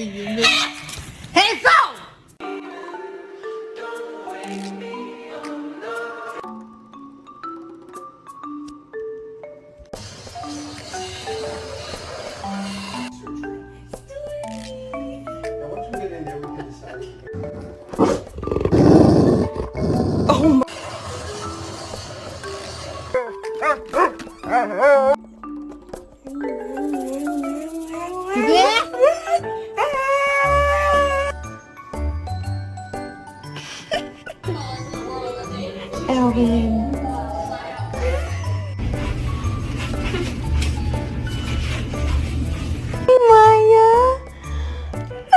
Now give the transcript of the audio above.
Hands off! Now, once we get in there, we can decide. Oh my. Yeah. Alvin.